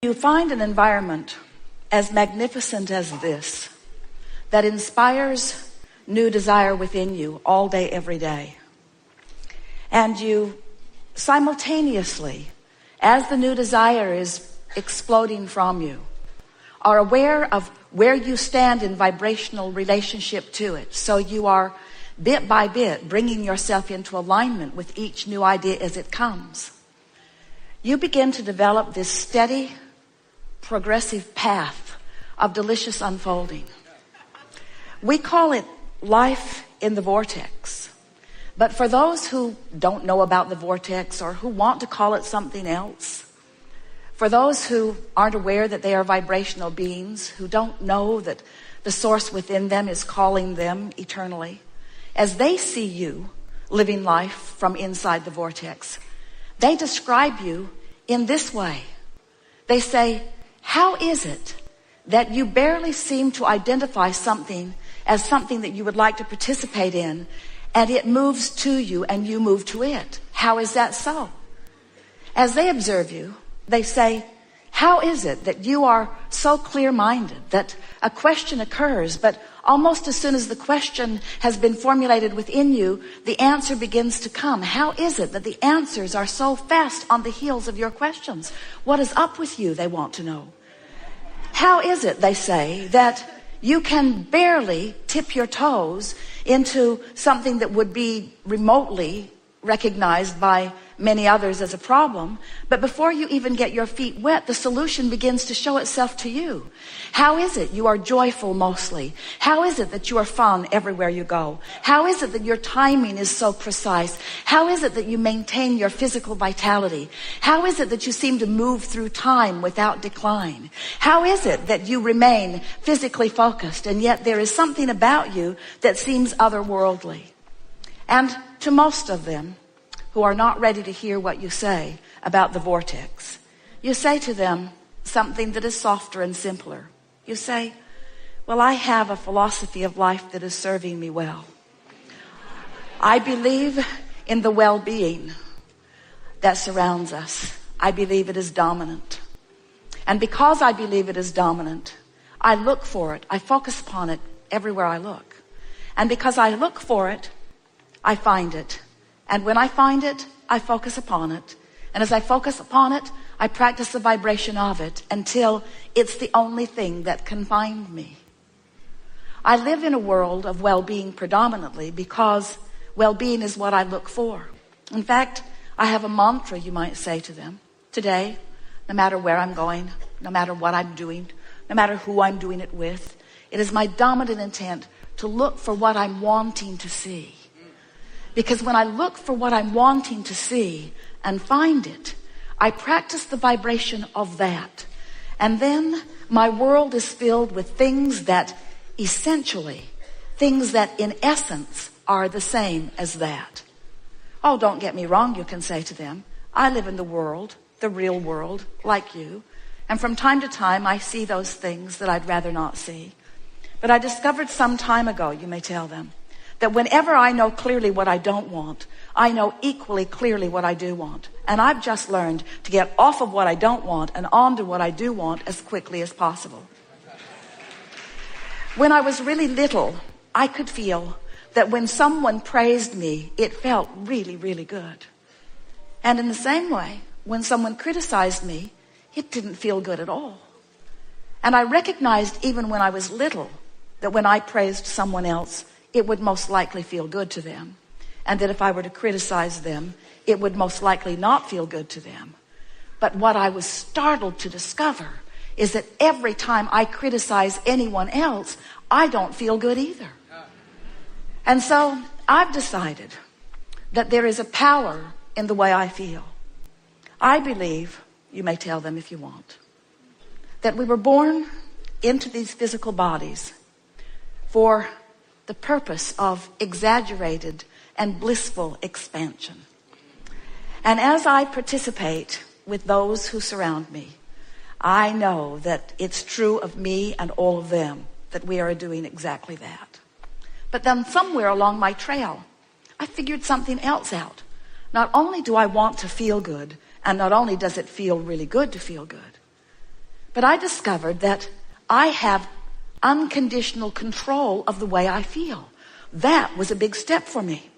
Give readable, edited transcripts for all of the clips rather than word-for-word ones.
You find an environment as magnificent as this that inspires new desire within you all day, every day. And you simultaneously, as the new desire is exploding from you, are aware of where you stand in vibrational relationship to it. So you are bit by bit bringing yourself into alignment with each new idea as it comes. You begin to develop this steady, progressive path of delicious unfolding. We call it life in the vortex. But for those who don't know about the vortex or who want to call it something else, for those who aren't aware that they are vibrational beings, who don't know that the source within them is calling them eternally, as they see you living life from inside the vortex, they describe you in this way. They say, how is it that you barely seem to identify something as something that you would like to participate in, and it moves to you and you move to it? How is that so? As they observe you, they say, how is it that you are so clear-minded that a question occurs, but almost as soon as the question has been formulated within you, the answer begins to come? How is it that the answers are so fast on the heels of your questions? What is up with you, they want to know. How is it, they say, that you can barely tip your toes into something that would be remotely recognized by many others as a problem, but before you even get your feet wet, the solution begins to show itself to you? How is it you are joyful mostly? How is it that you are fun everywhere you go? How is it that your timing is so precise? How is it that you maintain your physical vitality? How is it that you seem to move through time without decline? How is it that you remain physically focused, and yet there is something about you that seems otherworldly? And to most of them who are not ready to hear what you say about the vortex, you say to them something that is softer and simpler. You say, well, I have a philosophy of life that is serving me well. I believe in the well-being that surrounds us. I believe it is dominant. And because I believe it is dominant, I look for it. I focus upon it everywhere I look. And because I look for it, I find it. And when I find it, I focus upon it. And as I focus upon it, I practice the vibration of it until it's the only thing that can find me. I live in a world of well-being predominantly because well-being is what I look for. In fact, I have a mantra, you might say to them. Today, no matter where I'm going, no matter what I'm doing, no matter who I'm doing it with, it is my dominant intent to look for what I'm wanting to see. Because when I look for what I'm wanting to see and find it, I practice the vibration of that. And then my world is filled with things that essentially, things that in essence are the same as that. Oh, don't get me wrong, you can say to them. I live in the world, the real world, like you. And from time to time, I see those things that I'd rather not see. But I discovered some time ago, you may tell them, that whenever I know clearly what I don't want, I know equally clearly what I do want. And I've just learned to get off of what I don't want and on to what I do want as quickly as possible. When I was really little, I could feel that when someone praised me, it felt really, really good. And in the same way, when someone criticized me, it didn't feel good at all. And I recognized even when I was little that when I praised someone else, it would most likely feel good to them. And that if I were to criticize them, it would most likely not feel good to them. But what I was startled to discover is that every time I criticize anyone else, I don't feel good either. And so I've decided that there is a power in the way I feel. I believe, you may tell them if you want, that we were born into these physical bodies for the purpose of exaggerated and blissful expansion. And as I participate with those who surround me, I know that it's true of me and all of them that we are doing exactly that. But then somewhere along my trail, I figured something else out. Not only do I want to feel good, and not only does it feel really good to feel good, But I discovered that I have unconditional control of the way I feel. That was a big step for me.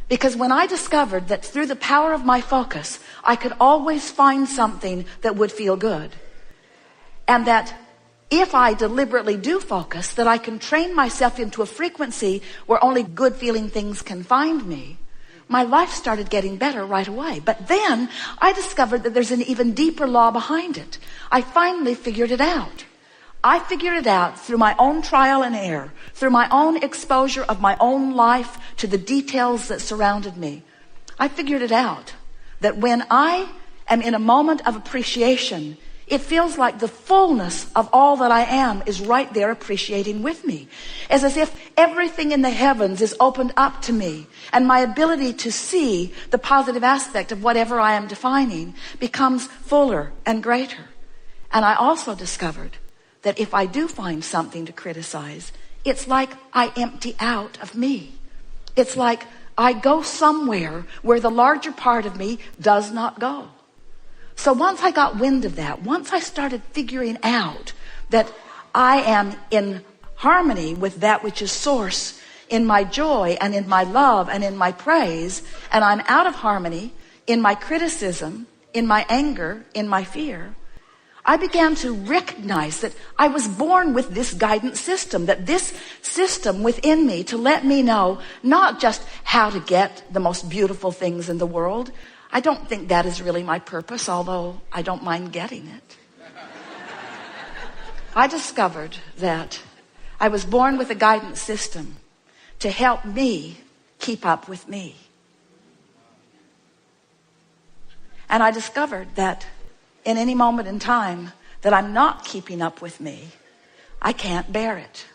Because when I discovered that through the power of my focus, I could always find something that would feel good. And that if I deliberately do focus, that I can train myself into a frequency where only good feeling things can find me, my life started getting better right away. But then I discovered that there's an even deeper law behind it. I finally figured it out. I figured it out through my own trial and error, through my own exposure of my own life to the details that surrounded me. I figured it out that when I am in a moment of appreciation, it feels like the fullness of all that I am is right there appreciating with me. It's as if everything in the heavens is opened up to me, and my ability to see the positive aspect of whatever I am defining becomes fuller and greater. And I also discovered that if I do find something to criticize, it's like I empty out of me. It's like I go somewhere where the larger part of me does not go. So once I got wind of that, once I started figuring out that I am in harmony with that which is source in my joy and in my love and in my praise, and I'm out of harmony in my criticism, in my anger, in my fear, I began to recognize that I was born with this guidance system, that this system within me to let me know not just how to get the most beautiful things in the world. I don't think that is really my purpose, although I don't mind getting it. I discovered that I was born with a guidance system to help me keep up with me. And I discovered that in any moment in time that I'm not keeping up with me, I can't bear it.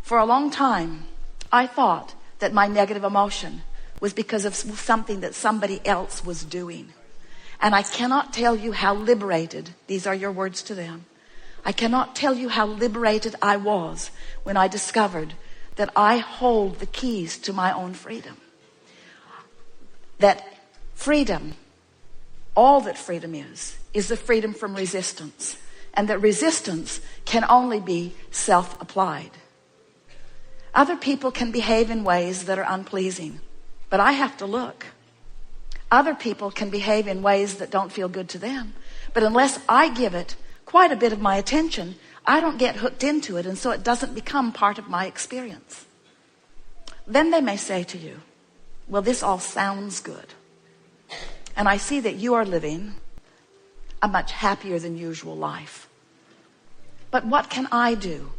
For a long time, I thought that my negative emotion was because of something that somebody else was doing. And I cannot tell you how liberated, these are your words to them, I cannot tell you how liberated I was when I discovered that I hold the keys to my own freedom. That freedom, all that freedom is the freedom from resistance. And that resistance can only be self-applied. Other people can behave in ways that are unpleasing, but I have to look. Other people can behave in ways that don't feel good to them, but unless I give it quite a bit of my attention, I don't get hooked into it, and so it doesn't become part of my experience. Then they may say to you, well, this all sounds good. And I see that you are living a much happier than usual life. But what can I do?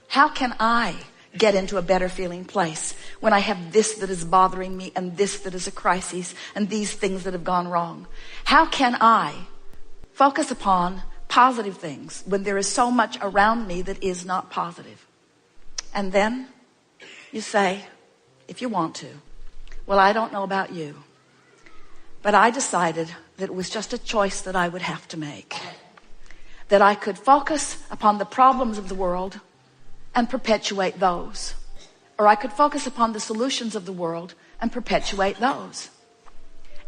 How can I get into a better feeling place when I have this that is bothering me and this that is a crisis and these things that have gone wrong? How can I focus upon positive things when there is so much around me that is not positive? And then you say, if you want to, well, I don't know about you, but I decided that it was just a choice that I would have to make. That I could focus upon the problems of the world and perpetuate those. Or I could focus upon the solutions of the world and perpetuate those.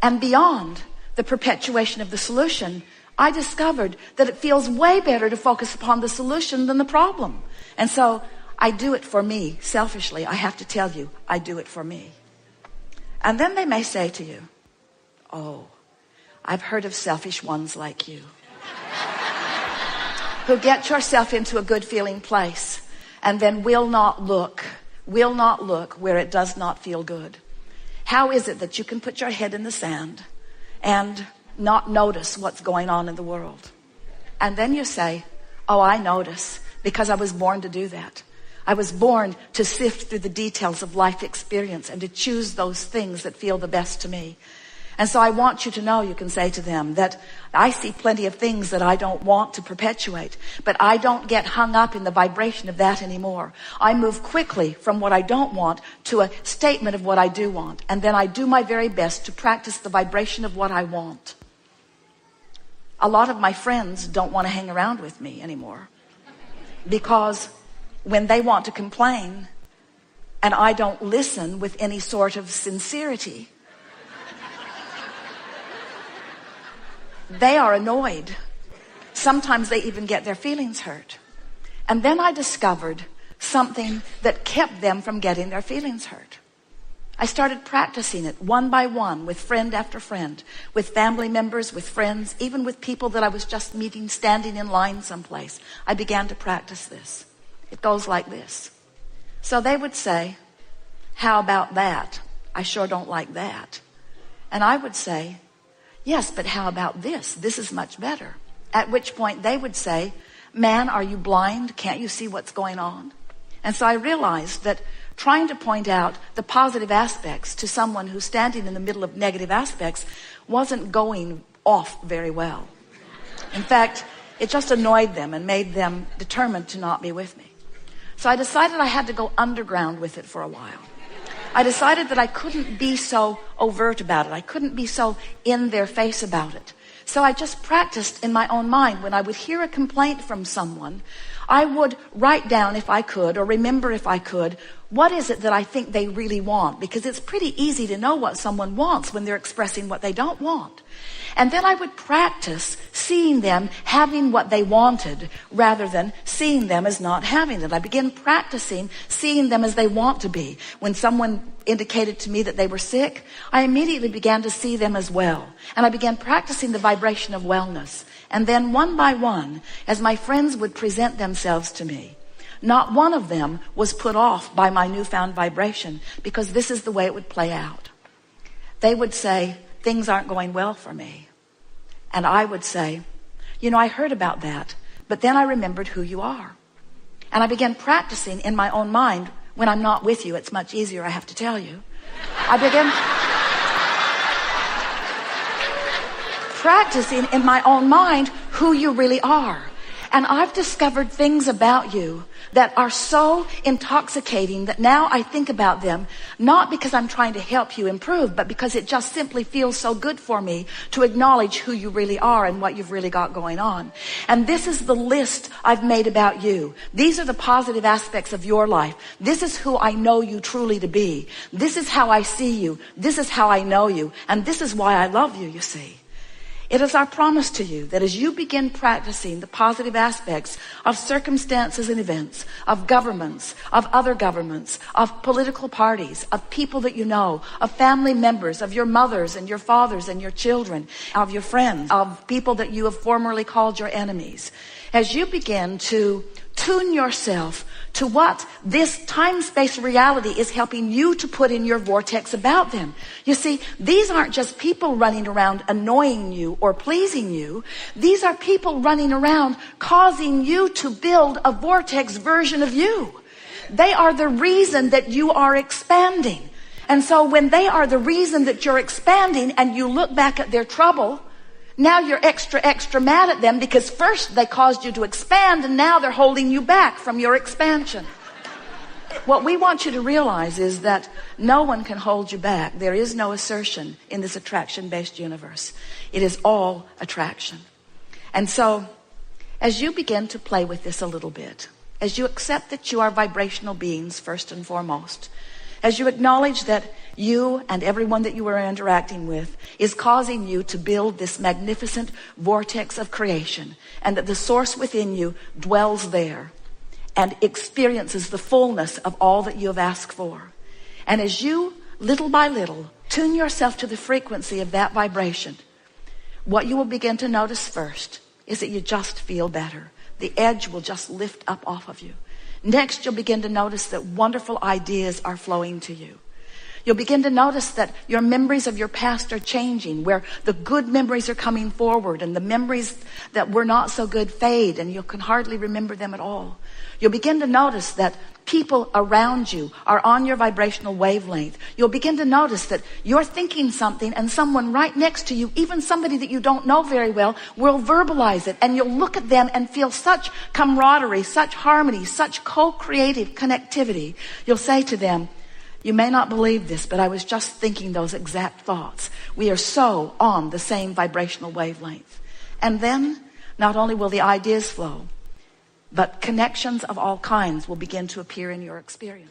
And beyond the perpetuation of the solution, I discovered that it feels way better to focus upon the solution than the problem. And so I do it for me, selfishly. I have to tell you, I do it for me. And then they may say to you, oh, I've heard of selfish ones like you who get yourself into a good feeling place and then will not look where it does not feel good. How is it that you can put your head in the sand and not notice what's going on in the world? And then you say, oh, I notice, because I was born to do that. I was born to sift through the details of life experience and to choose those things that feel the best to me. And so I want you to know, you can say to them, that I see plenty of things that I don't want to perpetuate, but I don't get hung up in the vibration of that anymore. I move quickly from what I don't want to a statement of what I do want. And then I do my very best to practice the vibration of what I want. A lot of my friends don't want to hang around with me anymore because when they want to complain and I don't listen with any sort of sincerity, they are annoyed. Sometimes they even get their feelings hurt. And then I discovered something that kept them from getting their feelings hurt. I started practicing it one by one with friend after friend, with family members, with friends, even with people that I was just meeting standing in line someplace. I began to practice this. It goes like this. So they would say, how about that? I sure don't like that. And I would say, yes, but how about this? This is much better. At which point they would say, man, are you blind? Can't you see what's going on? And so I realized that trying to point out the positive aspects to someone who's standing in the middle of negative aspects wasn't going off very well. In fact, it just annoyed them and made them determined to not be with me. So I decided I had to go underground with it for a while. I decided that I couldn't be so overt about it. I couldn't be so in their face about it. So I just practiced in my own mind. When I would hear a complaint from someone, I would write down if I could, or remember if I could, what is it that I think they really want? Because it's pretty easy to know what someone wants when they're expressing what they don't want. And then I would practice seeing them having what they wanted rather than seeing them as not having it. I began practicing seeing them as they want to be. When someone indicated to me that they were sick, I immediately began to see them as well. And I began practicing the vibration of wellness. And then one by one, as my friends would present themselves to me, not one of them was put off by my newfound vibration, because this is the way it would play out. They would say, things aren't going well for me. And I would say, you know, I heard about that, but then I remembered who you are. And I began practicing in my own mind. When I'm not with you, it's much easier, I have to tell you. I began practicing in my own mind who you really are. And I've discovered things about you that are so intoxicating that now I think about them, not because I'm trying to help you improve, but because it just simply feels so good for me to acknowledge who you really are and what you've really got going on. And this is the list I've made about you. These are the positive aspects of your life. This is who I know you truly to be. This is how I see you. This is how I know you. And this is why I love you, you see. It is our promise to you that as you begin practicing the positive aspects of circumstances and events, of governments, of other governments, of political parties, of people that you know, of family members, of your mothers and your fathers and your children, of your friends, of people that you have formerly called your enemies, as you begin to tune yourself to what this time-space reality is helping you to put in your vortex about them. You see, these aren't just people running around annoying you or pleasing you. These are people running around causing you to build a vortex version of you. They are the reason that you are expanding. And so when they are the reason that you're expanding and you look back at their trouble, now you're extra mad at them because first they caused you to expand and now they're holding you back from your expansion. What we want you to realize is that no one can hold you back. There is no assertion in this attraction-based universe. It is all attraction. And so as you begin to play with this a little bit, as you accept that you are vibrational beings first and foremost, as you acknowledge that you and everyone that you are interacting with is causing you to build this magnificent vortex of creation, and that the source within you dwells there and experiences the fullness of all that you have asked for. And as you, little by little, tune yourself to the frequency of that vibration, what you will begin to notice first is that you just feel better. The edge will just lift up off of you. Next, you'll begin to notice that wonderful ideas are flowing to you. You'll begin to notice that your memories of your past are changing, where the good memories are coming forward and the memories that were not so good fade and you can hardly remember them at all. You'll begin to notice that people around you are on your vibrational wavelength. You'll begin to notice that you're thinking something and someone right next to you, even somebody that you don't know very well, will verbalize it. And you'll look at them and feel such camaraderie, such harmony, such co-creative connectivity. You'll say to them, you may not believe this, but I was just thinking those exact thoughts. We are so on the same vibrational wavelength. And then not only will the ideas flow, but connections of all kinds will begin to appear in your experience.